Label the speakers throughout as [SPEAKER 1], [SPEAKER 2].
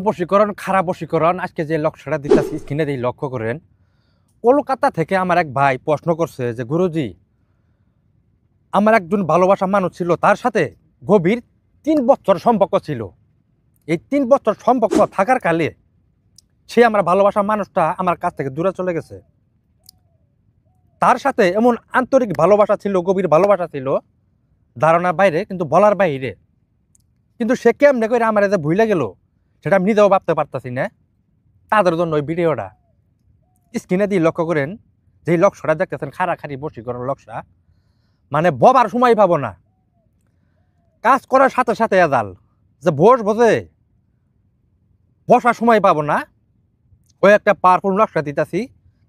[SPEAKER 1] বশীকরণ খারাপ বশীকরণ। আজকে যে লক্ষ্যটা দিতেছি স্ক্রিনে দিয়ে লক্ষ্য করেন। কলকাতা থেকে আমার এক ভাই প্রশ্ন করছে যে গুরুজি, আমার একজন ভালোবাসা মানুষ ছিল, তার সাথে গভীর 3 বছর সম্পর্ক ছিল। এই 3 বছর সম্পর্ক থাকার কালে সে আমার ভালোবাসা মানুষটা আমার কাছ থেকে দূরে চলে গেছে। তার সাথে এমন আন্তরিক ভালোবাসা ছিল, গভীর ভালোবাসা ছিল, ধারণার বাইরে, কিন্তু বলার বাইরে। কিন্তু সে কেমনে করে আমার যে ভুলে গেল সেটা আমি নিজেও ভাবতে পারতাছি না। তাদের জন্য ওই ভিডিওটা স্ক্রিনে দিয়ে লক্ষ্য করেন। যেই লক্ষ্যটা দেখতেছেন খাড়াখাড়ি বশীকরণ লক্ষ্যটা, মানে ববার সময় পাবো না, কাজ করার সাথে সাথে এদাল যে বসার সময় পাবো না। ওই একটা পাওয়ারফুল নকশা দিতেছি,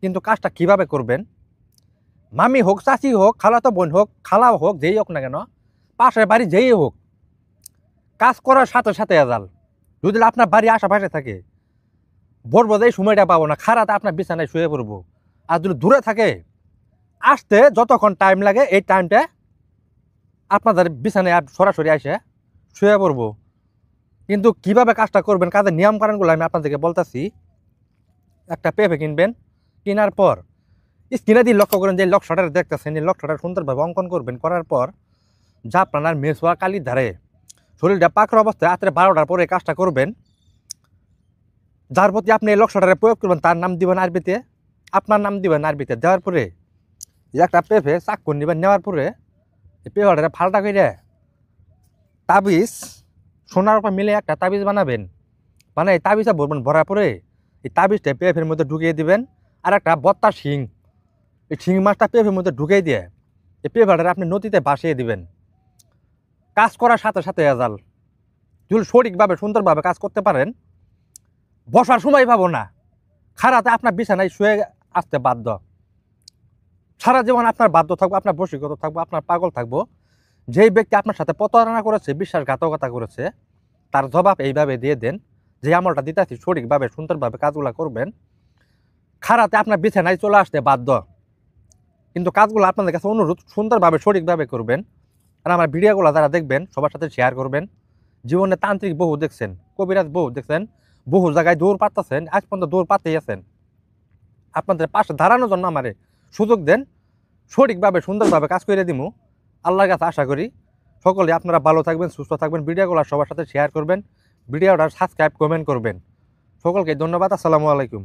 [SPEAKER 1] কিন্তু কাজটা কিভাবে করবেন, মামি হোক, চাচি হোক, খালাতো বোন হোক, খালাও হোক, যেই হোক না কেন, পাশের বাড়ি যেই হোক, কাজ করার সাথে সাথে এদাল যদি আপনার বাড়ি আশেপাশে থাকে, বলবো যে এই সময়টা পাবো না, খারাতে আপনার বিছানায় শুয়ে পড়বো। আর যদি দূরে থাকে, আসতে যতক্ষণ টাইম লাগে এই টাইমটা আপনাদের বিছানায় সরাসরি আসে শুয়ে পড়বো। কিন্তু কিভাবে কাজটা করবেন, কাজের নিয়ম কারণগুলো আমি আপনাদেরকে বলতেছি। একটা পেঁপে কিনবেন, কেনার পর স্ক্রিনে দিয়ে লক্ষ্য করেন যে লক্ষ্যটা দেখতেছেন, এই লক্ষ্যটা সুন্দরভাবে অঙ্কন করবেন। করার পর যা আপনার মেসোয়া কালির ধারে শরীরটা পাকড় অবস্থায় রাত্রে 12টার পরে কাজটা করবেন। যার প্রতি আপনি এই লক্ষ্যটারে প্রয়োগ করবেন তার নাম দিবেন আরবিতে, আপনার নাম দিবেন আরবিতে। দেওয়ার পরে একটা পেঁপে চাক্কু নেবেন, নেওয়ার পরে এই পেঁপেটা ফালটা করে তাবিজ সোনার উপর মিলে একটা তাবিজ বানাবেন। মানে এই তাবিজটা ভরবেন, ভরার পরে এই তাবিজটা পেঁপের মধ্যে ঢুকিয়ে দিবেন। আর একটা বত্তা শিং, এই শিং মাছটা পেঁপের মধ্যে ঢুকিয়ে দিয়ে এই পেঁপেটা আপনি নদীতে ভাসিয়ে দিবেন। কাজ করার সাথে সাথে এজাল যদি সঠিকভাবে সুন্দরভাবে কাজ করতে পারেন, বসার সময় পাবো না, খারাতে আপনার বিছানায় শুয়ে আসতে বাধ্য। সারা জীবন আপনার বাধ্য থাকবো, আপনার বশীগত থাকবো, আপনার পাগল থাকবো। যেই ব্যক্তি আপনার সাথে প্রতারণা করেছে, বিশ্বাসঘাতকতা করেছে, তার জবাব এইভাবে দিয়ে দেন যে আমলটা দিতেছি সঠিকভাবে সুন্দরভাবে কাজগুলো করবেন, খারাতে আপনার বিছানায় চলে আসতে বাধ্য। কিন্তু কাজগুলো আপনাদের কাছে অনুরোধ সুন্দরভাবে সঠিকভাবে করবেন। আর আমার ভিডিওগুলো যারা দেখবেন সবার সাথে শেয়ার করবেন। জীবনে তান্ত্রিক বহু দেখছেন, কবিরাজ বহু দেখছেন, বহু জায়গায় দৌড় পাচ্ছেন, আজ পর্যন্ত দৌড় পাতেই আছেন। আপনাদের পাশে দাঁড়ানোর জন্য আমারে সুযোগ দেন, সঠিকভাবে সুন্দরভাবে কাজ করে দিমু। আল্লাহর কাছে আশা করি সকলে আপনারা ভালো থাকবেন, সুস্থ থাকবেন। ভিডিওগুলো সবার সাথে শেয়ার করবেন, ভিডিওটা সাবস্ক্রাইব কমেন্ট করবেন। সকলকে ধন্যবাদ। আসসালামু আলাইকুম।